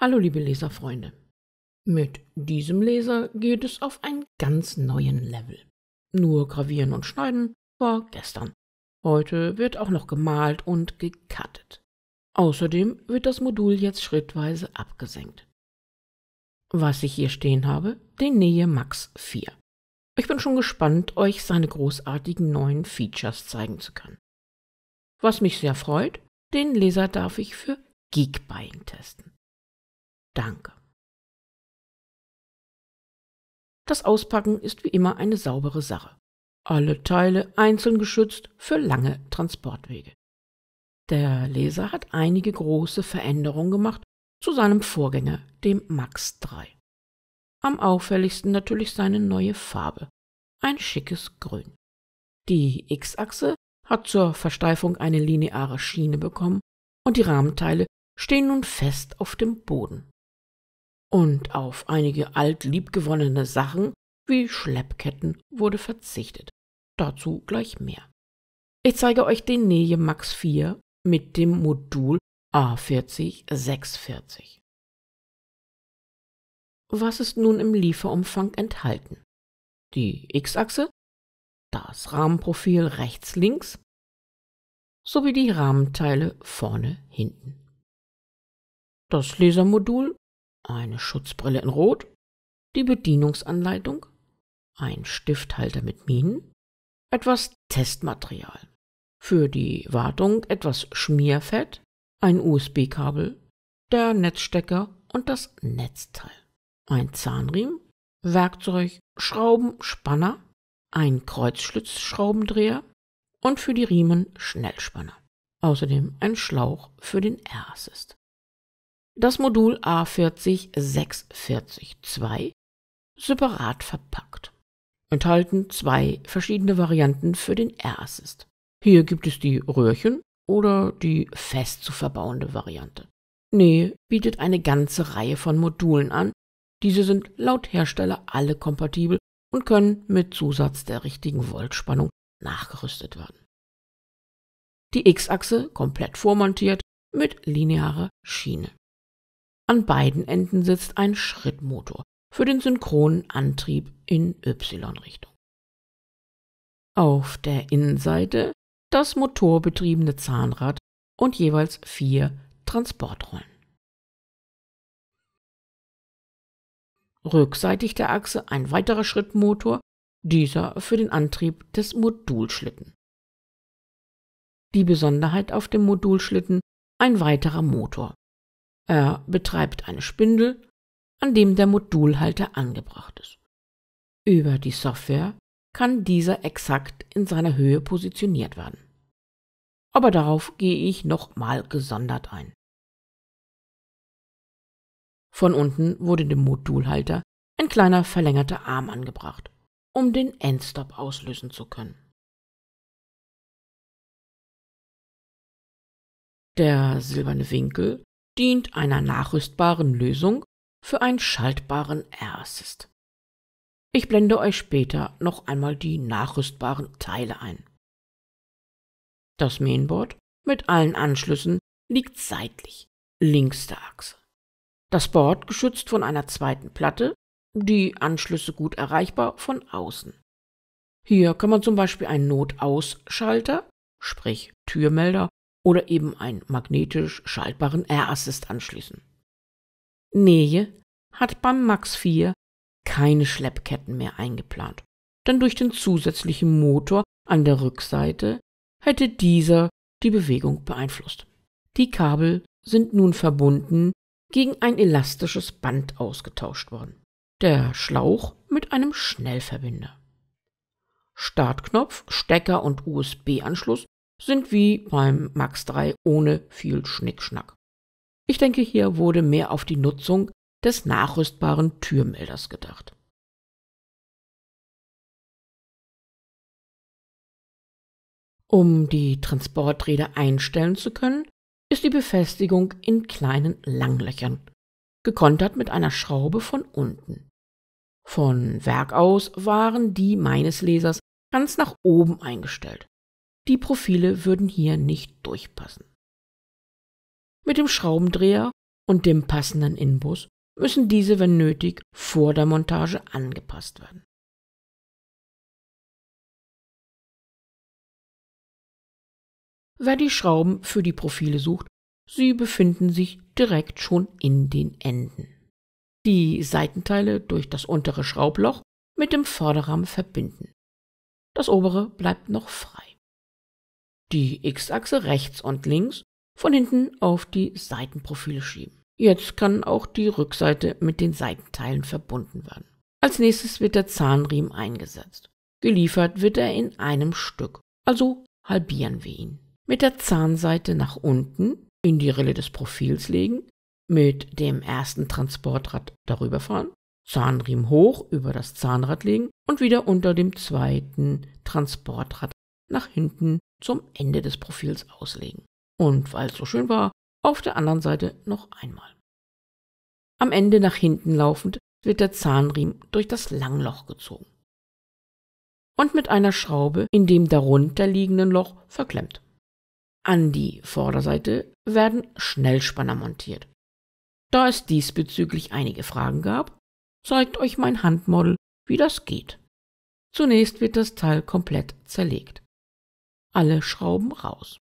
Hallo liebe Leserfreunde. Mit diesem Laser geht es auf einen ganz neuen Level. Nur gravieren und schneiden war gestern. Heute wird auch noch gemalt und gecuttet. Außerdem wird das Modul jetzt schrittweise abgesenkt. Was ich hier stehen habe, den Nähe Max 4. Ich bin schon gespannt, euch seine großartigen neuen Features zeigen zu können. Was mich sehr freut, den Laser darf ich für Geekbuying testen. Danke. Das Auspacken ist wie immer eine saubere Sache. Alle Teile einzeln geschützt für lange Transportwege. Der Laser hat einige große Veränderungen gemacht zu seinem Vorgänger, dem Max 3. Am auffälligsten natürlich seine neue Farbe, ein schickes Grün. Die X-Achse hat zur Versteifung eine lineare Schiene bekommen und die Rahmenteile stehen nun fest auf dem Boden. Und auf einige liebgewonnene Sachen wie Schleppketten wurde verzichtet. Dazu gleich mehr. Ich zeige euch den Nähe Max 4 mit dem Modul A40-640. Was ist nun im Lieferumfang enthalten? Die X-Achse, das Rahmenprofil rechts-links sowie die Rahmenteile vorne-hinten. Das Lasermodul, eine Schutzbrille in Rot, die Bedienungsanleitung, ein Stifthalter mit Minen, etwas Testmaterial, für die Wartung etwas Schmierfett, ein USB-Kabel, der Netzstecker und das Netzteil, ein Zahnriemen, Werkzeug, Schrauben, Spanner, ein Kreuzschlitzschraubendreher und für die Riemen Schnellspanner. Außerdem ein Schlauch für den Air-Assist. Das Modul A40-640-2 separat verpackt. Enthalten zwei verschiedene Varianten für den Air-Assist. Hier gibt es die Röhrchen oder die fest zu verbauende Variante. Nähe bietet eine ganze Reihe von Modulen an. Diese sind laut Hersteller alle kompatibel und können mit Zusatz der richtigen Voltspannung nachgerüstet werden. Die X-Achse komplett vormontiert mit linearer Schiene. An beiden Enden sitzt ein Schrittmotor für den synchronen Antrieb in Y-Richtung. Auf der Innenseite das motorbetriebene Zahnrad und jeweils 4 Transportrollen. Rückseitig der Achse ein weiterer Schrittmotor, dieser für den Antrieb des Modulschlitten. Die Besonderheit auf dem Modulschlitten: ein weiterer Motor. Er betreibt eine Spindel, an dem der Modulhalter angebracht ist. Über die Software kann dieser exakt in seiner Höhe positioniert werden. Aber darauf gehe ich nochmal gesondert ein. Von unten wurde dem Modulhalter ein kleiner verlängerter Arm angebracht, um den Endstop auslösen zu können. Der silberne Winkel dient einer nachrüstbaren Lösung für einen schaltbaren Air-Assist. Ich blende euch später noch einmal die nachrüstbaren Teile ein. Das Mainboard mit allen Anschlüssen liegt seitlich, links der Achse. Das Board geschützt von einer zweiten Platte, die Anschlüsse gut erreichbar von außen. Hier kann man zum Beispiel einen Notausschalter, sprich Türmelder, oder eben einen magnetisch schaltbaren Air-Assist anschließen. Nähe hat beim Max 4 keine Schleppketten mehr eingeplant, denn durch den zusätzlichen Motor an der Rückseite hätte dieser die Bewegung beeinflusst. Die Kabel sind nun verbunden gegen ein elastisches Band ausgetauscht worden. Der Schlauch mit einem Schnellverbinder. Startknopf, Stecker und USB-Anschluss sind wie beim Max 3 ohne viel Schnickschnack. Ich denke, hier wurde mehr auf die Nutzung des nachrüstbaren Türmelders gedacht. Um die Transporträder einstellen zu können, ist die Befestigung in kleinen Langlöchern, gekontert mit einer Schraube von unten. Von Werk aus waren die meines Lasers ganz nach oben eingestellt. Die Profile würden hier nicht durchpassen. Mit dem Schraubendreher und dem passenden Inbus müssen diese, wenn nötig, vor der Montage angepasst werden. Wer die Schrauben für die Profile sucht, sie befinden sich direkt schon in den Enden. Die Seitenteile durch das untere Schraubloch mit dem Vorderrahmen verbinden. Das obere bleibt noch frei. Die X-Achse rechts und links von hinten auf die Seitenprofile schieben. Jetzt kann auch die Rückseite mit den Seitenteilen verbunden werden. Als nächstes wird der Zahnriemen eingesetzt. Geliefert wird er in einem Stück, also halbieren wir ihn. Mit der Zahnseite nach unten in die Rille des Profils legen, mit dem ersten Transportrad darüber fahren, Zahnriemen hoch über das Zahnrad legen und wieder unter dem zweiten Transportrad nach hinten zum Ende des Profils auslegen. Und weil es so schön war, auf der anderen Seite noch einmal. Am Ende nach hinten laufend wird der Zahnriemen durch das Langloch gezogen und mit einer Schraube in dem darunter liegenden Loch verklemmt. An die Vorderseite werden Schnellspanner montiert. Da es diesbezüglich einige Fragen gab, zeigt euch mein Handmodel, wie das geht. Zunächst wird das Teil komplett zerlegt. Alle Schrauben raus.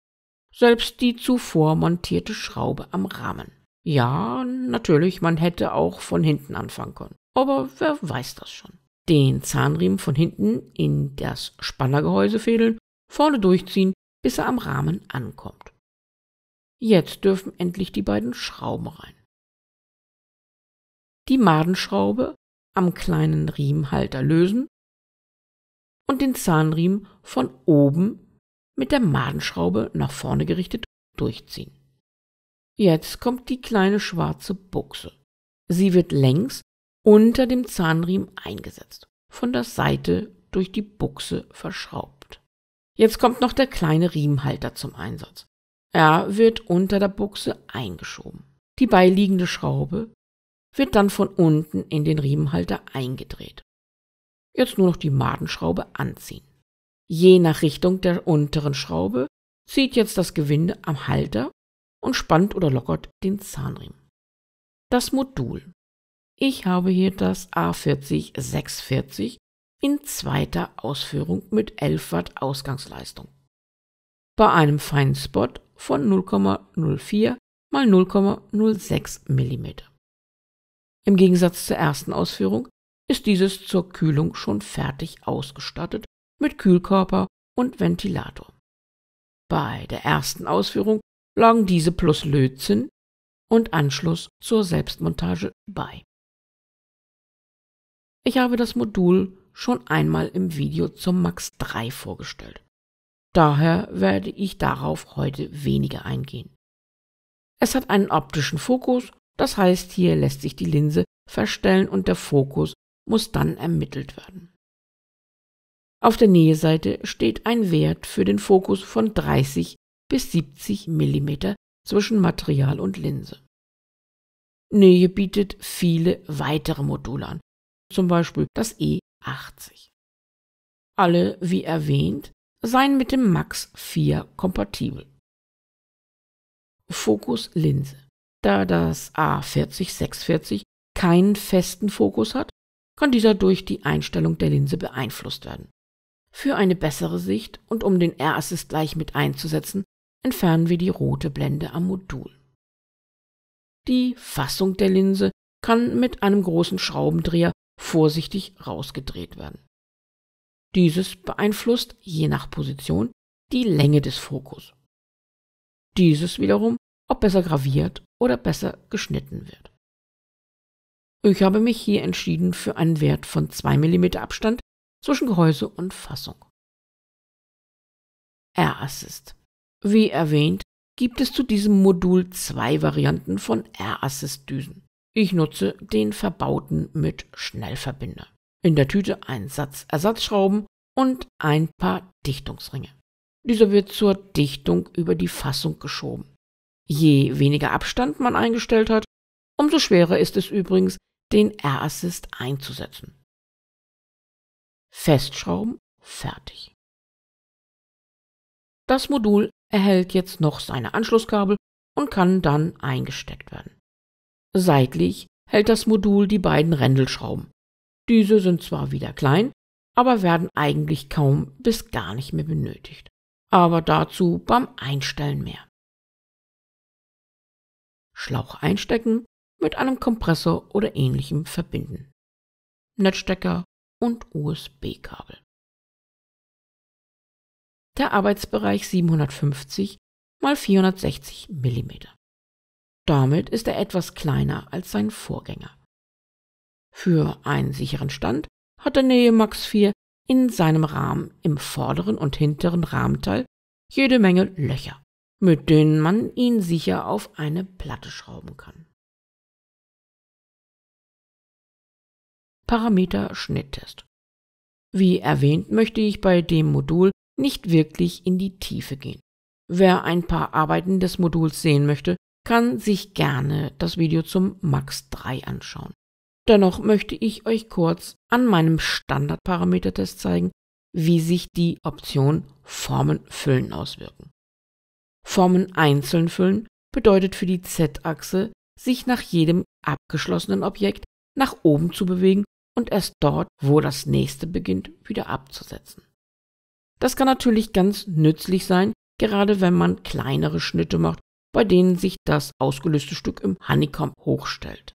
Selbst die zuvor montierte Schraube am Rahmen. Ja, natürlich, man hätte auch von hinten anfangen können. Aber wer weiß das schon. Den Zahnriemen von hinten in das Spannergehäuse fädeln, vorne durchziehen, bis er am Rahmen ankommt. Jetzt dürfen endlich die beiden Schrauben rein. Die Madenschraube am kleinen Riemenhalter lösen und den Zahnriemen von oben mit der Madenschraube nach vorne gerichtet durchziehen. Jetzt kommt die kleine schwarze Buchse. Sie wird längs unter dem Zahnriemen eingesetzt, von der Seite durch die Buchse verschraubt. Jetzt kommt noch der kleine Riemenhalter zum Einsatz. Er wird unter der Buchse eingeschoben. Die beiliegende Schraube wird dann von unten in den Riemenhalter eingedreht. Jetzt nur noch die Madenschraube anziehen. Je nach Richtung der unteren Schraube zieht jetzt das Gewinde am Halter und spannt oder lockert den Zahnriemen. Das Modul. Ich habe hier das A40 640 in zweiter Ausführung mit 11 Watt Ausgangsleistung. Bei einem Feinspot von 0,04 x 0,06 mm. Im Gegensatz zur ersten Ausführung ist dieses zur Kühlung schon fertig ausgestattet mit Kühlkörper und Ventilator. Bei der ersten Ausführung lagen diese plus Lötzinn und Anschluss zur Selbstmontage bei. Ich habe das Modul schon einmal im Video zum Max 3 vorgestellt. Daher werde ich darauf heute weniger eingehen. Es hat einen optischen Fokus, das heißt, hier lässt sich die Linse verstellen und der Fokus muss dann ermittelt werden. Auf der Näheseite steht ein Wert für den Fokus von 30 bis 70 mm zwischen Material und Linse. Nähe bietet viele weitere Module an, zum Beispiel das E80. Alle, wie erwähnt, seien mit dem Max 4 kompatibel. Fokus Linse. Da das A40 640 keinen festen Fokus hat, kann dieser durch die Einstellung der Linse beeinflusst werden. Für eine bessere Sicht und um den R-Assist gleich mit einzusetzen, entfernen wir die rote Blende am Modul. Die Fassung der Linse kann mit einem großen Schraubendreher vorsichtig rausgedreht werden. Dieses beeinflusst, je nach Position, die Länge des Fokus. Dieses wiederum, ob besser graviert oder besser geschnitten wird. Ich habe mich hier entschieden für einen Wert von 2 mm Abstand zwischen Gehäuse und Fassung. R-Assist. Wie erwähnt, gibt es zu diesem Modul 2 Varianten von R-Assist-Düsen. Ich nutze den verbauten mit Schnellverbinder. In der Tüte ein Satz Ersatzschrauben und ein paar Dichtungsringe. Dieser wird zur Dichtung über die Fassung geschoben. Je weniger Abstand man eingestellt hat, umso schwerer ist es übrigens, den R-Assist einzusetzen. Festschrauben, fertig. Das Modul erhält jetzt noch seine Anschlusskabel und kann dann eingesteckt werden. Seitlich hält das Modul die beiden Rändelschrauben. Diese sind zwar wieder klein, aber werden eigentlich kaum bis gar nicht mehr benötigt. Aber dazu beim Einstellen mehr. Schlauch einstecken, mit einem Kompressor oder ähnlichem verbinden. Netzstecker und USB-Kabel. Der Arbeitsbereich 750 x 460 mm. Damit ist er etwas kleiner als sein Vorgänger. Für einen sicheren Stand hat der Nähemax 4 in seinem Rahmen im vorderen und hinteren Rahmenteil jede Menge Löcher, mit denen man ihn sicher auf eine Platte schrauben kann. Parameter-Schnitttest. Wie erwähnt, möchte ich bei dem Modul nicht wirklich in die Tiefe gehen. Wer ein paar Arbeiten des Moduls sehen möchte, kann sich gerne das Video zum Max 3 anschauen. Dennoch möchte ich euch kurz an meinem Standardparametertest zeigen, wie sich die Option Formen füllen auswirken. Formen einzeln füllen bedeutet für die Z-Achse, sich nach jedem abgeschlossenen Objekt nach oben zu bewegen und erst dort, wo das nächste beginnt, wieder abzusetzen. Das kann natürlich ganz nützlich sein, gerade wenn man kleinere Schnitte macht, bei denen sich das ausgelöste Stück im Honeycomb hochstellt.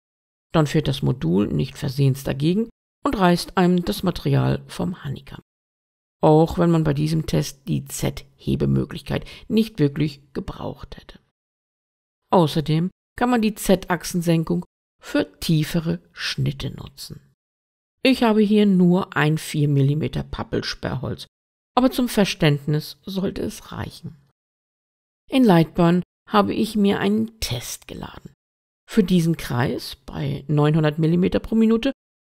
Dann fährt das Modul nicht versehens dagegen und reißt einem das Material vom Honeycomb. Auch wenn man bei diesem Test die Z-Hebemöglichkeit nicht wirklich gebraucht hätte. Außerdem kann man die Z-Achsensenkung für tiefere Schnitte nutzen. Ich habe hier nur ein 4 mm Pappelsperrholz, aber zum Verständnis sollte es reichen. In Lightburn habe ich mir einen Test geladen. Für diesen Kreis bei 900 mm pro Minute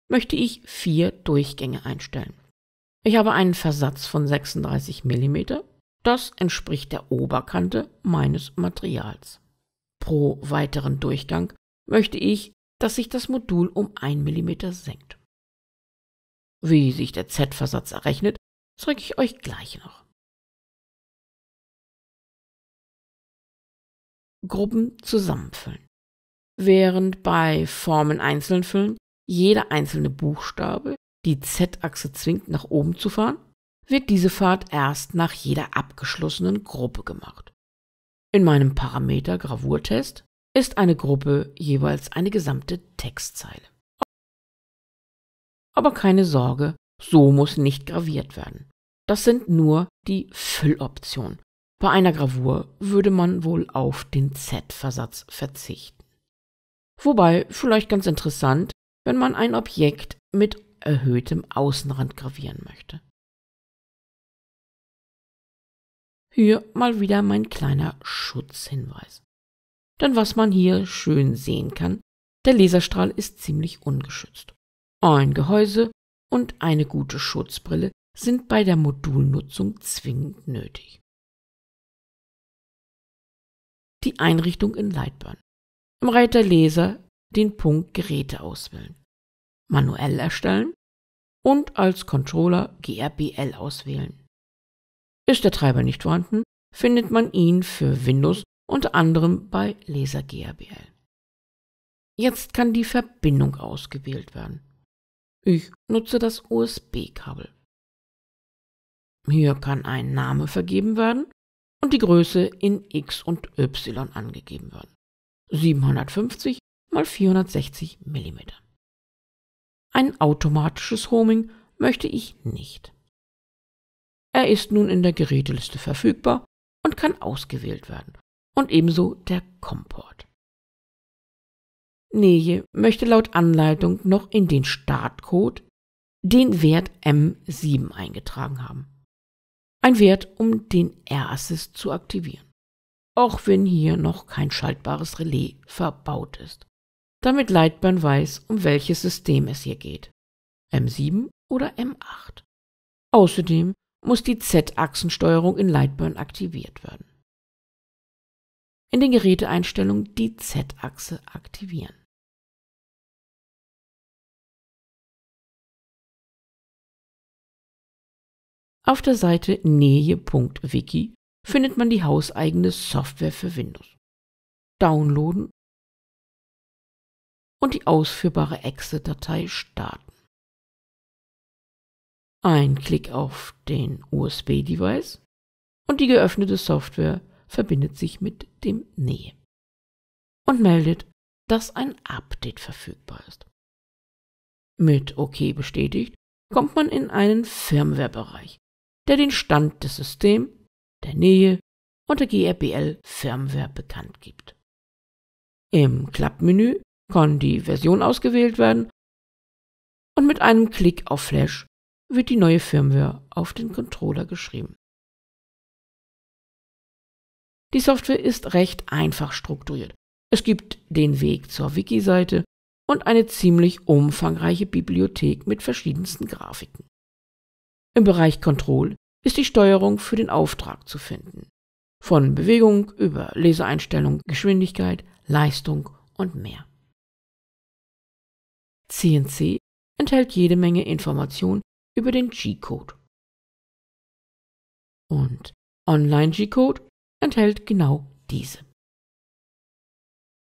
möchte ich 4 Durchgänge einstellen. Ich habe einen Versatz von 36 mm, das entspricht der Oberkante meines Materials. Pro weiteren Durchgang möchte ich, dass sich das Modul um 1 mm senkt. Wie sich der Z-Versatz errechnet, zeige ich euch gleich noch. Gruppen zusammenfüllen. Während bei Formen einzeln füllen jeder einzelne Buchstabe die Z-Achse zwingt, nach oben zu fahren, wird diese Fahrt erst nach jeder abgeschlossenen Gruppe gemacht. In meinem Parameter-Gravurtest ist eine Gruppe jeweils eine gesamte Textzeile. Aber keine Sorge, so muss nicht graviert werden. Das sind nur die Fülloptionen. Bei einer Gravur würde man wohl auf den Z-Versatz verzichten. Wobei, vielleicht ganz interessant, wenn man ein Objekt mit erhöhtem Außenrand gravieren möchte. Hier mal wieder mein kleiner Schutzhinweis. Denn was man hier schön sehen kann, der Laserstrahl ist ziemlich ungeschützt. Ein Gehäuse und eine gute Schutzbrille sind bei der Modulnutzung zwingend nötig. Die Einrichtung in Lightburn. Im Reiter Laser den Punkt Geräte auswählen, manuell erstellen und als Controller GRBL auswählen. Ist der Treiber nicht vorhanden, findet man ihn für Windows unter anderem bei Laser GRBL. Jetzt kann die Verbindung ausgewählt werden. Ich nutze das USB-Kabel. Hier kann ein Name vergeben werden und die Größe in X und Y angegeben werden. 750 x 460 mm. Ein automatisches Homing möchte ich nicht. Er ist nun in der Geräteliste verfügbar und kann ausgewählt werden. Und ebenso der COM-Port. Nähe möchte laut Anleitung noch in den Startcode den Wert M7 eingetragen haben. Ein Wert, um den R-Assist zu aktivieren. Auch wenn hier noch kein schaltbares Relais verbaut ist. Damit Lightburn weiß, um welches System es hier geht. M7 oder M8. Außerdem muss die Z-Achsensteuerung in Lightburn aktiviert werden. In den Geräteeinstellungen die Z-Achse aktivieren. Auf der Seite nähe.wiki findet man die hauseigene Software für Windows. Downloaden und die ausführbare Exe-Datei starten. Ein Klick auf den USB-Device und die geöffnete Software verbindet sich mit dem Nähe und meldet, dass ein Update verfügbar ist. Mit OK bestätigt kommt man in einen Firmware-Bereich, der den Stand des Systems, der Nähe und der GRBL Firmware bekannt gibt. Im Klappmenü kann die Version ausgewählt werden und mit einem Klick auf Flash wird die neue Firmware auf den Controller geschrieben. Die Software ist recht einfach strukturiert. Es gibt den Weg zur Wiki-Seite und eine ziemlich umfangreiche Bibliothek mit verschiedensten Grafiken. Im Bereich Control ist die Steuerung für den Auftrag zu finden. Von Bewegung über Leseeinstellung, Geschwindigkeit, Leistung und mehr. CNC enthält jede Menge Informationen über den G-Code. Und Online-G-Code enthält genau diese.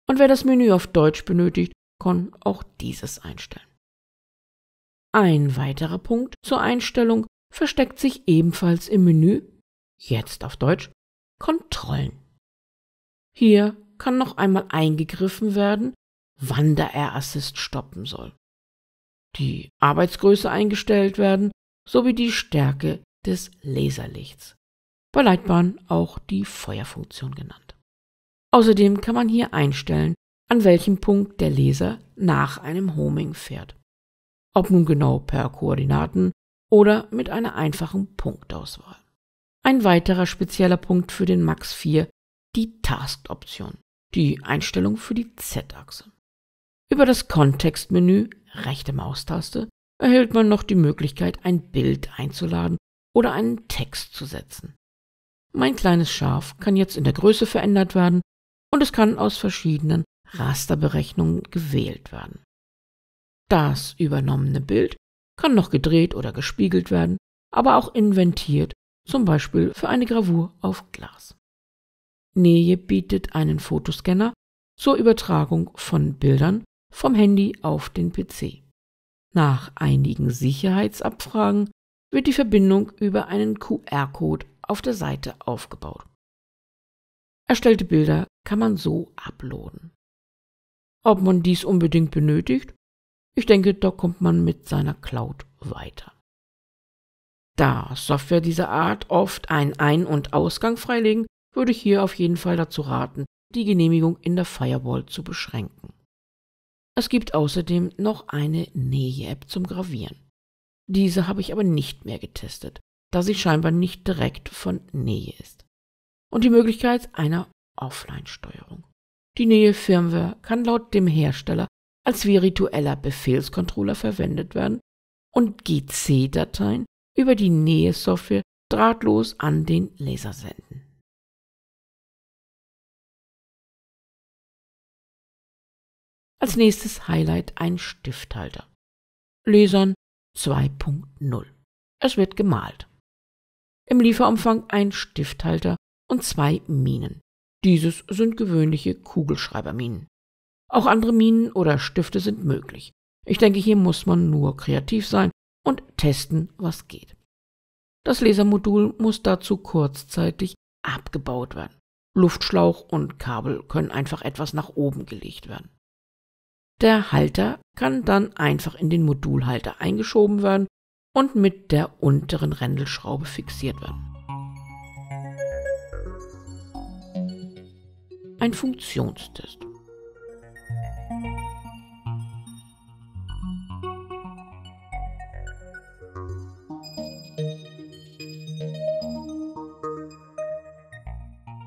Und wer das Menü auf Deutsch benötigt, kann auch dieses einstellen. Ein weiterer Punkt zur Einstellung versteckt sich ebenfalls im Menü, jetzt auf Deutsch, Kontrollen. Hier kann noch einmal eingegriffen werden, wann der Air Assist stoppen soll, die Arbeitsgröße eingestellt werden, sowie die Stärke des Laserlichts, bei Leitbahn auch die Feuerfunktion genannt. Außerdem kann man hier einstellen, an welchem Punkt der Laser nach einem Homing fährt. Ob nun genau per Koordinaten oder mit einer einfachen Punktauswahl. Ein weiterer spezieller Punkt für den MAX 4, die Task-Option, die Einstellung für die Z-Achse. Über das Kontextmenü, rechte Maustaste, erhält man noch die Möglichkeit, ein Bild einzuladen oder einen Text zu setzen. Mein kleines Schaf kann jetzt in der Größe verändert werden und es kann aus verschiedenen Rasterberechnungen gewählt werden. Das übernommene Bild kann noch gedreht oder gespiegelt werden, aber auch inventiert, zum Beispiel für eine Gravur auf Glas. Nähe bietet einen Fotoscanner zur Übertragung von Bildern vom Handy auf den PC. Nach einigen Sicherheitsabfragen wird die Verbindung über einen QR-Code auf der Seite aufgebaut. Erstellte Bilder kann man so uploaden. Ob man dies unbedingt benötigt? Ich denke, da kommt man mit seiner Cloud weiter. Da Software dieser Art oft einen Ein- und Ausgang freilegen, würde ich hier auf jeden Fall dazu raten, die Genehmigung in der Firewall zu beschränken. Es gibt außerdem noch eine Nähe-App zum Gravieren. Diese habe ich aber nicht mehr getestet, da sie scheinbar nicht direkt von Nähe ist. Und die Möglichkeit einer Offline-Steuerung. Die Nähe-Firmware kann laut dem Hersteller als virtueller Befehlscontroller verwendet werden und GC-Dateien über die Nähe-Software drahtlos an den Laser senden. Als nächstes Highlight ein Stifthalter. Lasern 2.0. Es wird gemalt. Im Lieferumfang ein Stifthalter und 2 Minen. Dieses sind gewöhnliche Kugelschreiberminen. Auch andere Minen oder Stifte sind möglich. Ich denke, hier muss man nur kreativ sein und testen, was geht. Das Lasermodul muss dazu kurzzeitig abgebaut werden. Luftschlauch und Kabel können einfach etwas nach oben gelegt werden. Der Halter kann dann einfach in den Modulhalter eingeschoben werden und mit der unteren Rändelschraube fixiert werden. Ein Funktionstest.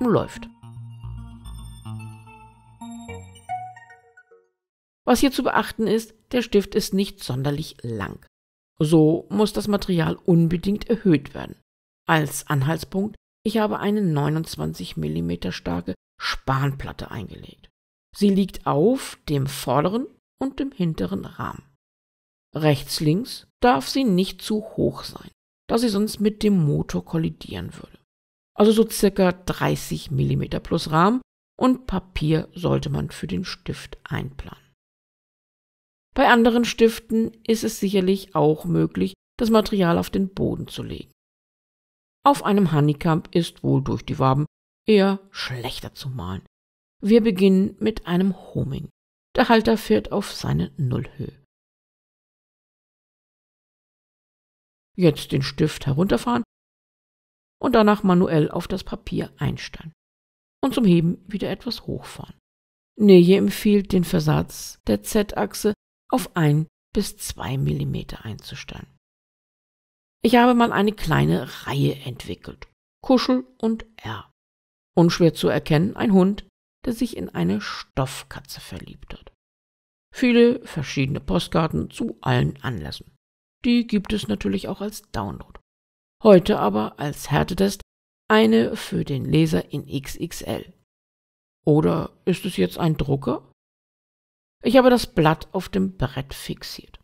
Läuft. Was hier zu beachten ist, der Stift ist nicht sonderlich lang. So muss das Material unbedingt erhöht werden. Als Anhaltspunkt, ich habe eine 29 mm starke Spanplatte eingelegt. Sie liegt auf dem vorderen und dem hinteren Rahmen. Rechts-links darf sie nicht zu hoch sein, da sie sonst mit dem Motor kollidieren würde. Also so circa 30 mm plus Rahmen und Papier sollte man für den Stift einplanen. Bei anderen Stiften ist es sicherlich auch möglich, das Material auf den Boden zu legen. Auf einem Honeycomb ist wohl durch die Waben eher schlechter zu malen. Wir beginnen mit einem Homing. Der Halter fährt auf seine Nullhöhe. Jetzt den Stift herunterfahren und danach manuell auf das Papier einstellen und zum Heben wieder etwas hochfahren. Neje empfiehlt, den Versatz der Z-Achse auf 1 bis 2 mm einzustellen. Ich habe mal eine kleine Reihe entwickelt. Kuschel und R. Unschwer zu erkennen, ein Hund, der sich in eine Stoffkatze verliebt hat. Viele verschiedene Postkarten zu allen Anlässen. Die gibt es natürlich auch als Download. Heute aber als Härtetest eine für den Leser in XXL. Oder ist es jetzt ein Drucker? Ich habe das Blatt auf dem Brett fixiert.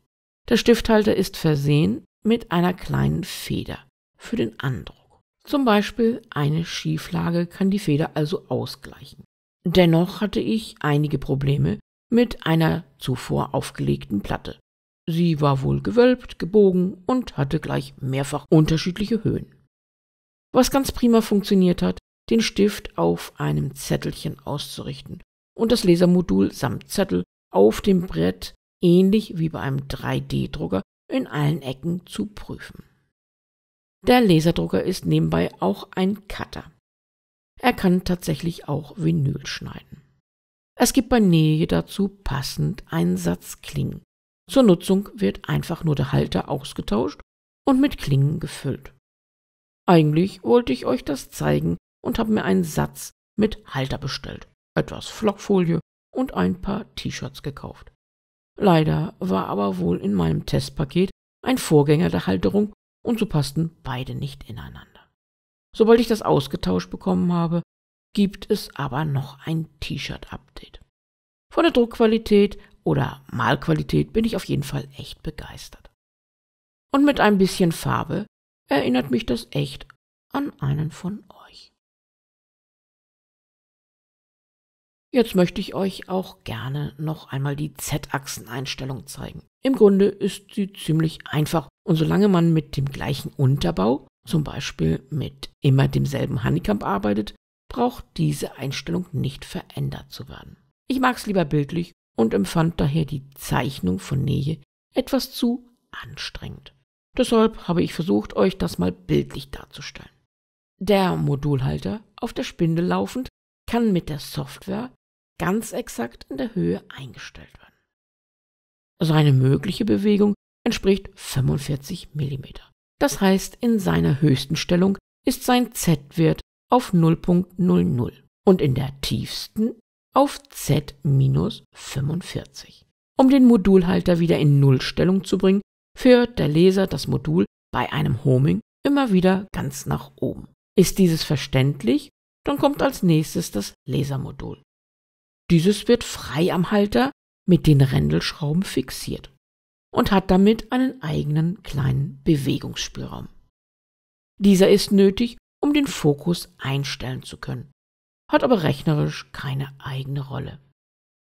Der Stifthalter ist versehen mit einer kleinen Feder für den Andruck. Zum Beispiel eine Schieflage kann die Feder also ausgleichen. Dennoch hatte ich einige Probleme mit einer zuvor aufgelegten Platte. Sie war wohl gewölbt, gebogen und hatte gleich mehrfach unterschiedliche Höhen. Was ganz prima funktioniert hat, den Stift auf einem Zettelchen auszurichten und das Lesermodul samt Zettel auf dem Brett ähnlich wie bei einem 3D-Drucker in allen Ecken zu prüfen. Der Laserdrucker ist nebenbei auch ein Cutter. Er kann tatsächlich auch Vinyl schneiden. Es gibt bei Neje dazu passend einen Satz Klingen. Zur Nutzung wird einfach nur der Halter ausgetauscht und mit Klingen gefüllt. Eigentlich wollte ich euch das zeigen und habe mir einen Satz mit Halter bestellt, etwas Flockfolie und ein paar T-Shirts gekauft. Leider war aber wohl in meinem Testpaket ein Vorgänger der Halterung und so passten beide nicht ineinander. Sobald ich das ausgetauscht bekommen habe, gibt es aber noch ein T-Shirt-Update. Von der Druckqualität oder Malqualität bin ich auf jeden Fall echt begeistert. Und mit ein bisschen Farbe erinnert mich das echt an einen von euch. Jetzt möchte ich euch auch gerne noch einmal die Z-Achseneinstellung zeigen. Im Grunde ist sie ziemlich einfach und solange man mit dem gleichen Unterbau, zum Beispiel mit immer demselben Honeycomb arbeitet, braucht diese Einstellung nicht verändert zu werden. Ich mag es lieber bildlich und empfand daher die Zeichnung von Neje etwas zu anstrengend. Deshalb habe ich versucht, euch das mal bildlich darzustellen. Der Modulhalter, auf der Spindel laufend, kann mit der Software ganz exakt in der Höhe eingestellt werden. Seine mögliche Bewegung entspricht 45 mm. Das heißt, in seiner höchsten Stellung ist sein Z-Wert auf 0,00 und in der tiefsten auf Z-45. Um den Modulhalter wieder in Nullstellung zu bringen, führt der Leser das Modul bei einem Homing immer wieder ganz nach oben. Ist dieses verständlich, dann kommt als nächstes das Lesermodul. Dieses wird frei am Halter mit den Rändelschrauben fixiert und hat damit einen eigenen kleinen Bewegungsspielraum. Dieser ist nötig, um den Fokus einstellen zu können, hat aber rechnerisch keine eigene Rolle.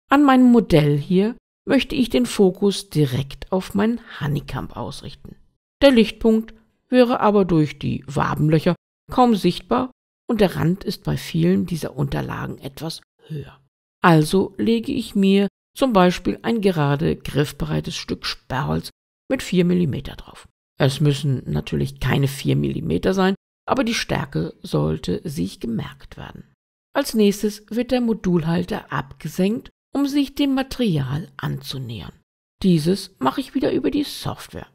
An meinem Modell hier möchte ich den Fokus direkt auf meinen Honeycomb ausrichten. Der Lichtpunkt wäre aber durch die Wabenlöcher kaum sichtbar und der Rand ist bei vielen dieser Unterlagen etwas höher. Also lege ich mir zum Beispiel ein gerade griffbereites Stück Sperrholz mit 4 mm drauf. Es müssen natürlich keine 4 mm sein, aber die Stärke sollte sich gemerkt werden. Als nächstes wird der Modulhalter abgesenkt, um sich dem Material anzunähern. Dieses mache ich wieder über die Software.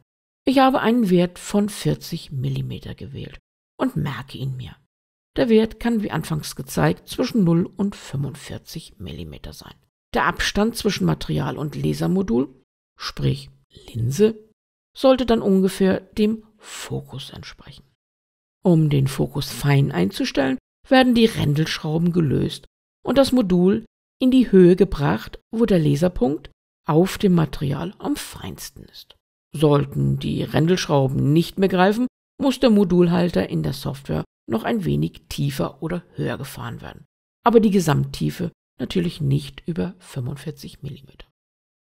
Ich habe einen Wert von 40 mm gewählt und merke ihn mir. Der Wert kann wie anfangs gezeigt zwischen 0 und 45 mm sein. Der Abstand zwischen Material und Lasermodul, sprich Linse, sollte dann ungefähr dem Fokus entsprechen. Um den Fokus fein einzustellen, werden die Rändelschrauben gelöst und das Modul in die Höhe gebracht, wo der Laserpunkt auf dem Material am feinsten ist. Sollten die Rändelschrauben nicht mehr greifen, muss der Modulhalter in der Software noch ein wenig tiefer oder höher gefahren werden, aber die Gesamttiefe natürlich nicht über 45 mm.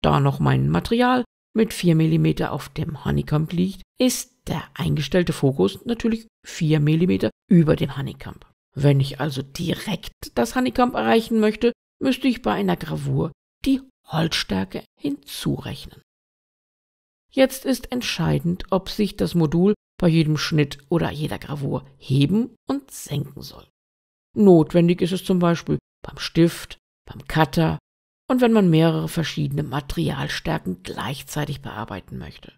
Da noch mein Material mit 4 mm auf dem Honeycomb liegt, ist der eingestellte Fokus natürlich 4 mm über dem Honeycomb. Wenn ich also direkt das Honeycomb erreichen möchte, müsste ich bei einer Gravur die Holzstärke hinzurechnen. Jetzt ist entscheidend, ob sich das Modul bei jedem Schnitt oder jeder Gravur heben und senken soll. Notwendig ist es zum Beispiel beim Stift, beim Cutter und wenn man mehrere verschiedene Materialstärken gleichzeitig bearbeiten möchte.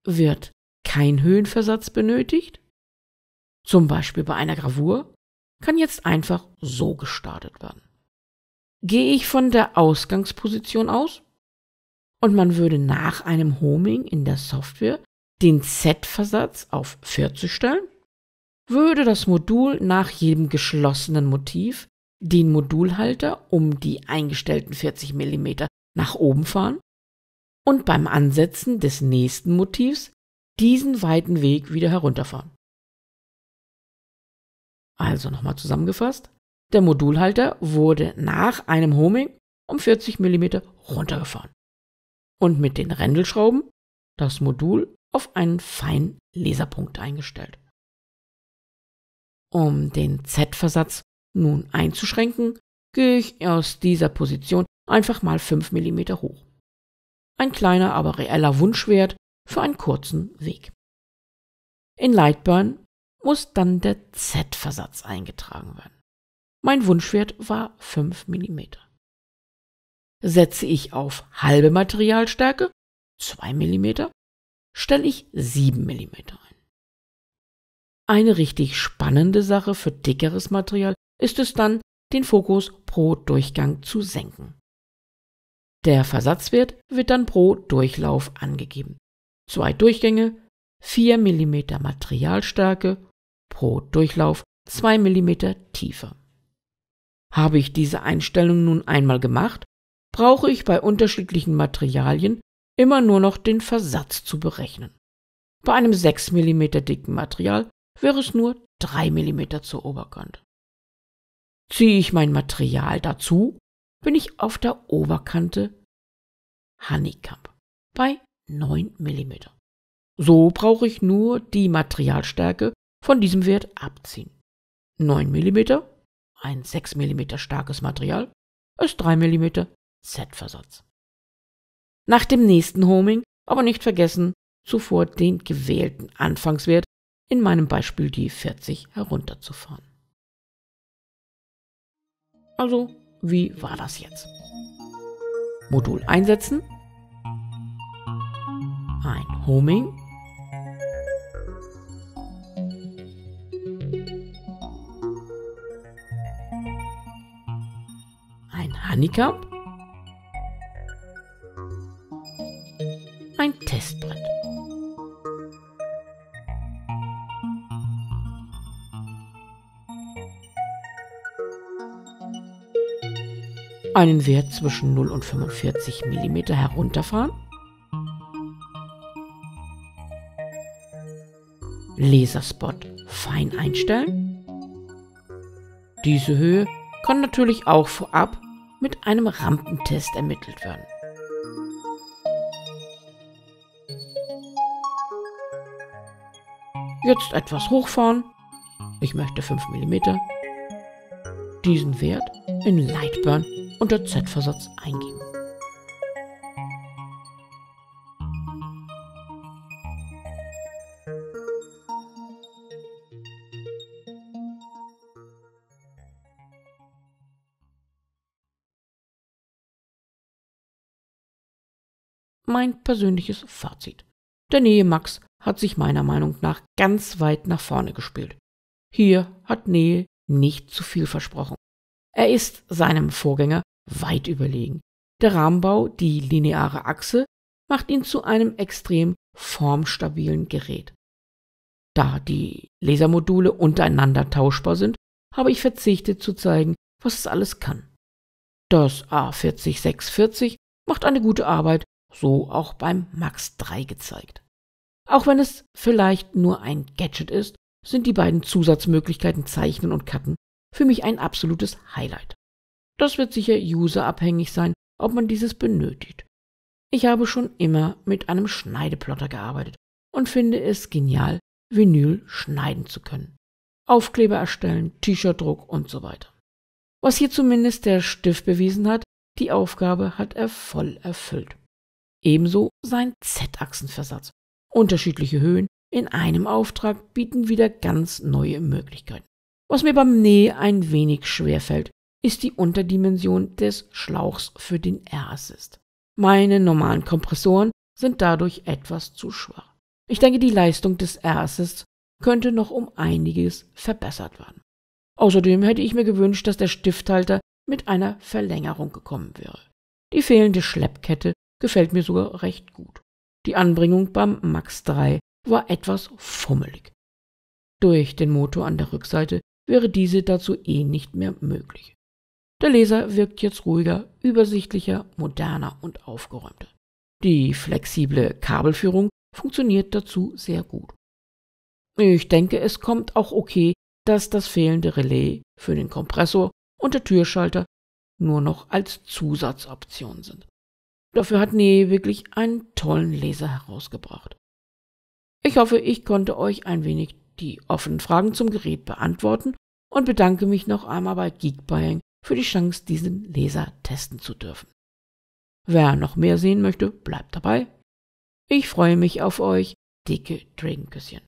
Wird kein Höhenversatz benötigt, zum Beispiel bei einer Gravur, kann jetzt einfach so gestartet werden. Gehe ich von der Ausgangsposition aus und man würde nach einem Homing in der Software den Z-Versatz auf 40 stellen, würde das Modul nach jedem geschlossenen Motiv den Modulhalter um die eingestellten 40 mm nach oben fahren und beim Ansetzen des nächsten Motivs diesen weiten Weg wieder herunterfahren. Also nochmal zusammengefasst, der Modulhalter wurde nach einem Homing um 40 mm runtergefahren und mit den Rändelschrauben das Modul auf einen feinen Laserpunkt eingestellt. Um den Z-Versatz nun einzuschränken, gehe ich aus dieser Position einfach mal 5 mm hoch. Ein kleiner, aber reeller Wunschwert für einen kurzen Weg. In Lightburn muss dann der Z-Versatz eingetragen werden. Mein Wunschwert war 5 mm. Setze ich auf halbe Materialstärke, 2 mm, stelle ich 7 mm ein. Eine richtig spannende Sache für dickeres Material ist es dann, den Fokus pro Durchgang zu senken. Der Versatzwert wird dann pro Durchlauf angegeben. 2 Durchgänge, 4 mm Materialstärke, pro Durchlauf 2 mm Tiefe. Habe ich diese Einstellung nun einmal gemacht, brauche ich bei unterschiedlichen Materialien immer nur noch den Versatz zu berechnen. Bei einem 6 mm dicken Material wäre es nur 3 mm zur Oberkante. Ziehe ich mein Material dazu, bin ich auf der Oberkante Honeycomb bei 9 mm. So brauche ich nur die Materialstärke von diesem Wert abziehen. 9 mm, ein 6 mm starkes Material, ist 3 mm Z-Versatz. Nach dem nächsten Homing aber nicht vergessen, zuvor den gewählten Anfangswert, in meinem Beispiel die 40, herunterzufahren. Also, wie war das jetzt? Modul einsetzen, ein Homing, ein Honeycomb, ein Testbrett. Einen Wert zwischen 0 und 45 mm herunterfahren, Laserspot fein einstellen. Diese Höhe kann natürlich auch vorab mit einem Rampentest ermittelt werden. Jetzt etwas hochfahren, ich möchte 5 mm, diesen Wert in Lightburn unter Z-Versatz eingeben. Mein persönliches Fazit. Der Nähe-Max hat sich meiner Meinung nach ganz weit nach vorne gespielt. Hier hat Nähe nicht zu viel versprochen. Er ist seinem Vorgänger weit überlegen. Der Rahmenbau, die lineare Achse, macht ihn zu einem extrem formstabilen Gerät. Da die Lasermodule untereinander tauschbar sind, habe ich verzichtet zu zeigen, was es alles kann. Das A40640 macht eine gute Arbeit, so auch beim Max 3 gezeigt. Auch wenn es vielleicht nur ein Gadget ist, sind die beiden Zusatzmöglichkeiten Zeichnen und Cutten für mich ein absolutes Highlight. Das wird sicher userabhängig sein, ob man dieses benötigt. Ich habe schon immer mit einem Schneideplotter gearbeitet und finde es genial, Vinyl schneiden zu können. Aufkleber erstellen, T-Shirt-Druck und so weiter. Was hier zumindest der Stift bewiesen hat, die Aufgabe hat er voll erfüllt. Ebenso sein Z-Achsenversatz. Unterschiedliche Höhen in einem Auftrag bieten wieder ganz neue Möglichkeiten. Was mir beim Nähen ein wenig schwerfällt, ist die Unterdimension des Schlauchs für den Air Assist. Meine normalen Kompressoren sind dadurch etwas zu schwach. Ich denke, die Leistung des Air Assists könnte noch um einiges verbessert werden. Außerdem hätte ich mir gewünscht, dass der Stifthalter mit einer Verlängerung gekommen wäre. Die fehlende Schleppkette gefällt mir sogar recht gut. Die Anbringung beim Max 3 war etwas fummelig. Durch den Motor an der Rückseite wäre diese dazu nicht mehr möglich. Der Laser wirkt jetzt ruhiger, übersichtlicher, moderner und aufgeräumter. Die flexible Kabelführung funktioniert dazu sehr gut. Ich denke, es kommt auch okay, dass das fehlende Relais für den Kompressor und der Türschalter nur noch als Zusatzoption sind. Dafür hat Nee wirklich einen tollen Laser herausgebracht. Ich hoffe, ich konnte euch ein wenig die offenen Fragen zum Gerät beantworten und bedanke mich noch einmal bei Geekbuying für die Chance, diesen Laser testen zu dürfen. Wer noch mehr sehen möchte, bleibt dabei. Ich freue mich auf euch. Dicke Dragonküsschen.